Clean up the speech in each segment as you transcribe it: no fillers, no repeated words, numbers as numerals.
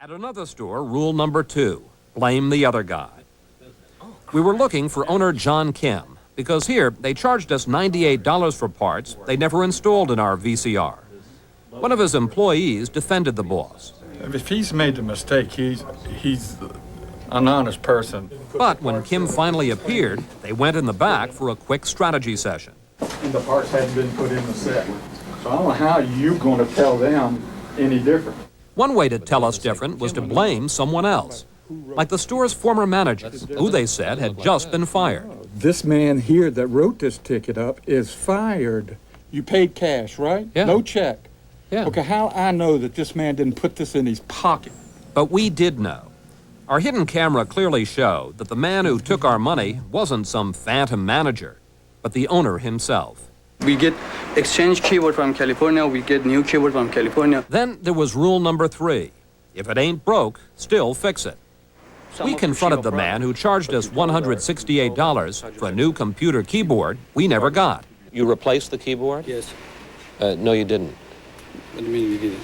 At another store, rule number 2, blame the other guy. We were looking for owner John Kim, because here they charged us $98 for parts they never installed in our VCR. One of his employees defended the boss. If he's made the mistake, he's an honest person. But when Kim finally appeared, they went in the back for a quick strategy session. And the parts hadn't been put in the set. So I don't know how you're going to tell them any different. One way to tell us different was to blame someone else, like the store's former manager, who they said had just been fired. This man here that wrote this ticket up is fired. You paid cash, right? Yeah. No check. Yeah. Okay, how I know that this man didn't put this in his pocket? But we did know. Our hidden camera clearly showed that the man who took our money wasn't some phantom manager, but the owner himself. We get exchange keyboard from California, we get new keyboard from California. Then there was rule number 3. If it ain't broke, still fix it. We confronted the man who charged us $168 for a new computer keyboard we never got. You replaced the keyboard? Yes. No, you didn't. What do you mean we didn't?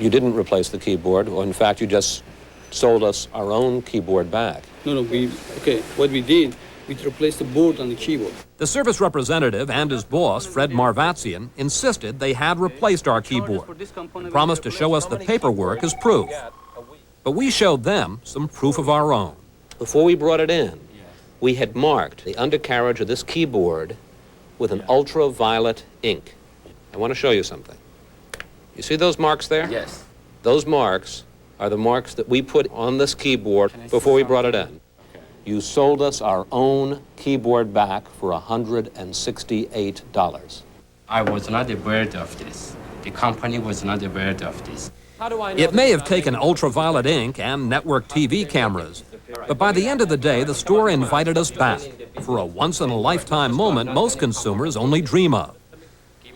You didn't replace the keyboard, or in fact, you just sold us our own keyboard back. No, what we did, we replaced the board on the keyboard. The service representative and his boss, Fred Marvatsian, insisted they had replaced our keyboard and promised to show us the paperwork as proof. But we showed them some proof of our own. Before we brought it in, we had marked the undercarriage of this keyboard with an ultraviolet ink. I want to show you something. You see those marks there? Yes. Those marks are the marks that we put on this keyboard before we brought it in. You sold us our own keyboard back for $168. I was not aware of this. The company was not aware of this. It may have taken ultraviolet ink and network TV cameras, but by the end of the day, the store invited us back for a once-in-a-lifetime moment most consumers only dream of.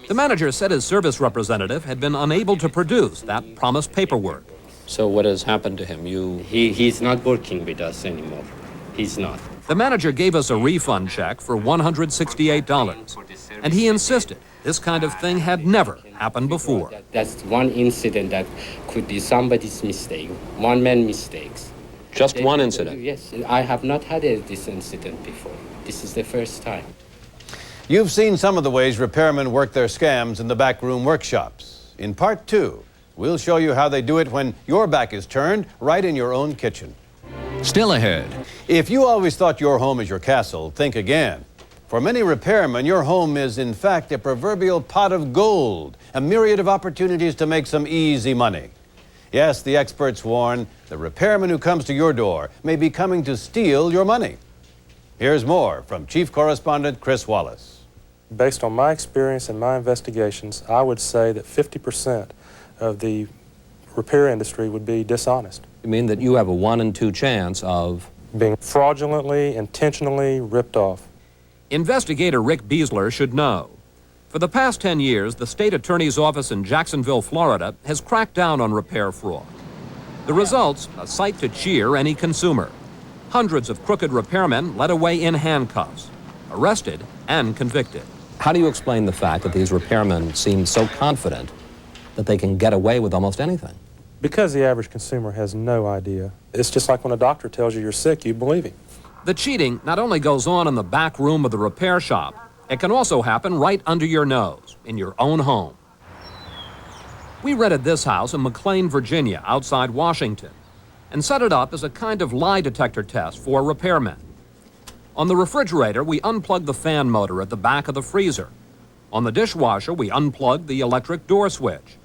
The manager said his service representative had been unable to produce that promised paperwork. So what has happened to him? He's not working with us anymore. He's not. The manager gave us a refund check for $168, and he insisted this kind of thing had never happened before. That's one incident that could be somebody's mistake, one-man mistakes. Just one incident? Yes, I have not had this incident before. This is the first time. You've seen some of the ways repairmen work their scams in the backroom workshops. In part 2, we'll show you how they do it when your back is turned right in your own kitchen. Still ahead. If you always thought your home is your castle, think again. For many repairmen, your home is in fact a proverbial pot of gold, a myriad of opportunities to make some easy money. Yes, the experts warn, the repairman who comes to your door may be coming to steal your money. Here's more from Chief Correspondent Chris Wallace. Based on my experience and my investigations, I would say that 50% of the repair industry would be dishonest. You mean that you have a 1 in 2 chance of being fraudulently, intentionally ripped off. Investigator Rick Beasler should know. For the past 10 years, the state attorney's office in Jacksonville, Florida, has cracked down on repair fraud. The results, a sight to cheer any consumer. Hundreds of crooked repairmen led away in handcuffs, arrested and convicted. How do you explain the fact that these repairmen seem so confident that they can get away with almost anything? Because the average consumer has no idea. It's just like when a doctor tells you you're sick, you believe him. The cheating not only goes on in the back room of the repair shop, it can also happen right under your nose, in your own home. We rented this house in McLean, Virginia, outside Washington, and set it up as a kind of lie detector test for repairmen. On the refrigerator, we unplugged the fan motor at the back of the freezer. On the dishwasher, we unplugged the electric door switch.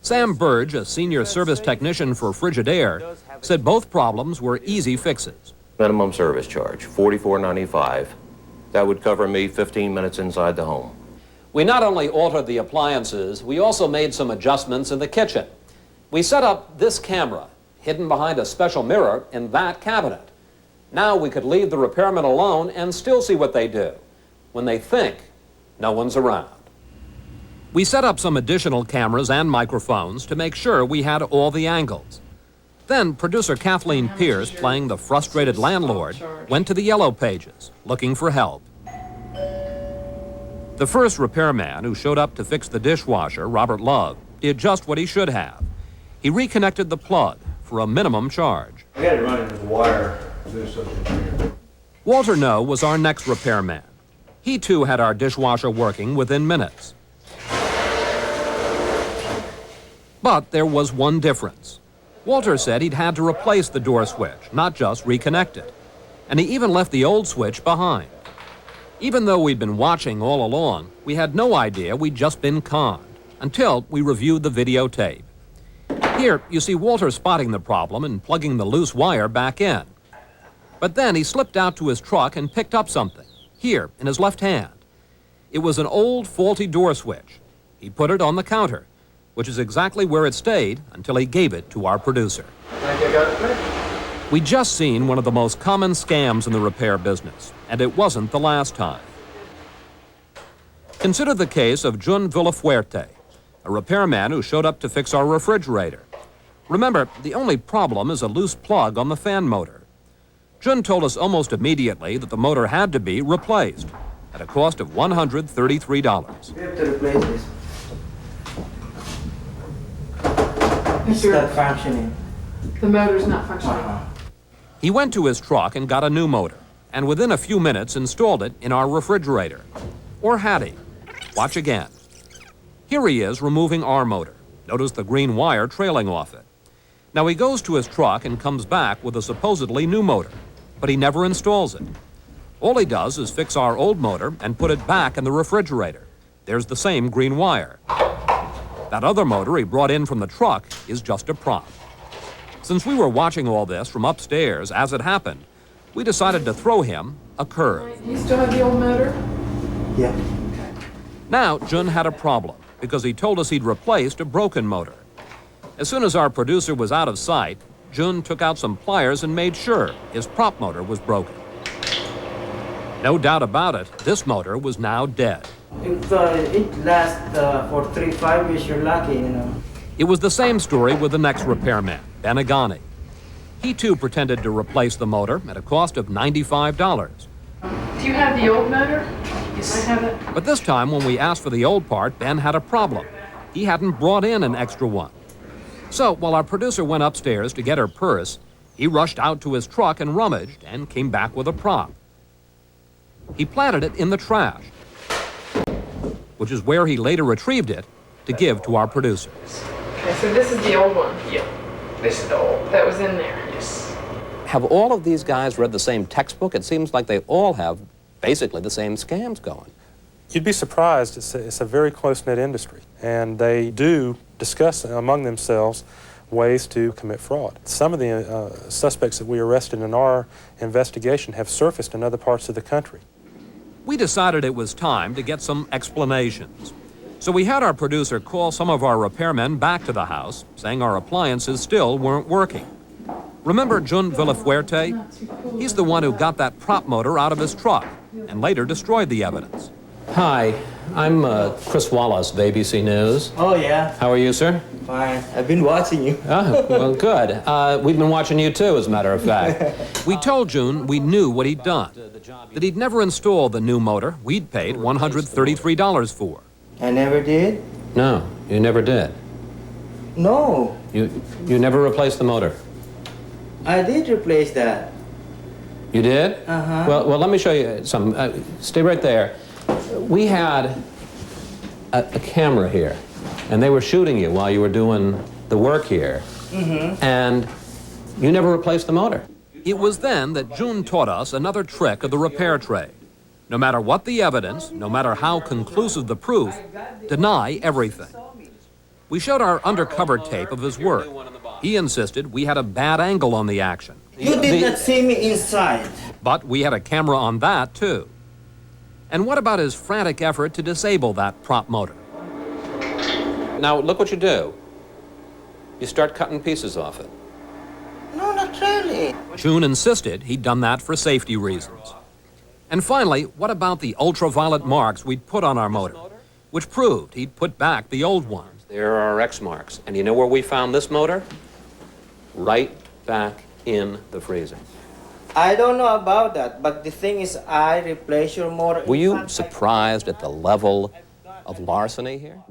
Sam Burge, a senior service technician for Frigidaire, said both problems were easy fixes. Minimum service charge, $44.95. That would cover me 15 minutes inside the home. We not only altered the appliances, we also made some adjustments in the kitchen. We set up this camera, hidden behind a special mirror in that cabinet. Now we could leave the repairmen alone and still see what they do when they think no one's around. We set up some additional cameras and microphones to make sure we had all the angles. Then producer Kathleen Pierce, playing the frustrated landlord, went to the yellow pages, looking for help. The first repairman who showed up to fix the dishwasher, Robert Love, did just what he should have. He reconnected the plug for a minimum charge. I got it running with the wire. This something here. Walter No was our next repairman. He too had our dishwasher working within minutes. But there was one difference. Walter said he'd had to replace the door switch, not just reconnect it. And he even left the old switch behind. Even though we'd been watching all along, we had no idea we'd just been conned until we reviewed the videotape. Here, you see Walter spotting the problem and plugging the loose wire back in. But then he slipped out to his truck and picked up something, here in his left hand. It was an old faulty door switch. He put it on the counter, which is exactly where it stayed until he gave it to our producer. We'd just seen one of the most common scams in the repair business, and it wasn't the last time. Consider the case of Jun Villafuerte, a repairman who showed up to fix our refrigerator. Remember, the only problem is a loose plug on the fan motor. Jun told us almost immediately that the motor had to be replaced at a cost of $133. We have to replace this. It's not functioning. The motor's not functioning. He went to his truck and got a new motor, and within a few minutes installed it in our refrigerator. Or had he? Watch again. Here he is removing our motor. Notice the green wire trailing off it. Now he goes to his truck and comes back with a supposedly new motor, but he never installs it. All he does is fix our old motor and put it back in the refrigerator. There's the same green wire. That other motor he brought in from the truck is just a prop. Since we were watching all this from upstairs as it happened, we decided to throw him a curve. You still have the old motor? Yeah. Now, Jun had a problem because he told us he'd replaced a broken motor. As soon as our producer was out of sight, Jun took out some pliers and made sure his prop motor was broken. No doubt about it, this motor was now dead. If it lasts for 3-5 years, you're lucky, you know. It was the same story with the next repairman, Ben Agani. He too pretended to replace the motor at a cost of $95. Do you have the old motor? Yes. I have it. But this time, when we asked for the old part, Ben had a problem. He hadn't brought in an extra one. So, while our producer went upstairs to get her purse, he rushed out to his truck and rummaged and came back with a prop. He planted it in the trash, which is where he later retrieved it to give to our producer. Okay, so this is the old one. Yeah, this is the old. That was in there. Yes. Have all of these guys read the same textbook? It seems like they all have basically the same scams going. You'd be surprised. It's a very close-knit industry, and they do discuss among themselves ways to commit fraud. Some of the suspects that we arrested in our investigation have surfaced in other parts of the country. We decided it was time to get some explanations. So we had our producer call some of our repairmen back to the house, saying our appliances still weren't working. Remember Jun Villafuerte? He's the one who got that prop motor out of his truck and later destroyed the evidence. Hi, I'm Chris Wallace of ABC News. Oh, yeah. How are you, sir? Fine. I've been watching you. Oh, well, good. We've been watching you, too, as a matter of fact. We told Jun we knew what he'd done, that he'd never installed the new motor we'd paid $133 for. I never did? No, you never did. No. You never replaced the motor. I did replace that. You did? Uh-huh. Well, let me show you some. Stay right there. We had a camera here, and they were shooting you while you were doing the work here. Mm-hmm. And you never replaced the motor. It was then that Jun taught us another trick of the repair trade. No matter what the evidence, no matter how conclusive the proof, deny everything. We showed our undercover tape of his work. He insisted we had a bad angle on the action. You did not see me inside. But we had a camera on that, too. And what about his frantic effort to disable that prop motor? Now, look what you do. You start cutting pieces off it. No, not really. Jun insisted he'd done that for safety reasons. And finally, what about the ultraviolet marks we'd put on our motor, which proved he'd put back the old ones? There are X marks. And you know where we found this motor? Right back in the freezer. I don't know about that, but the thing is, I replace your motor. Were you surprised at the level of larceny here?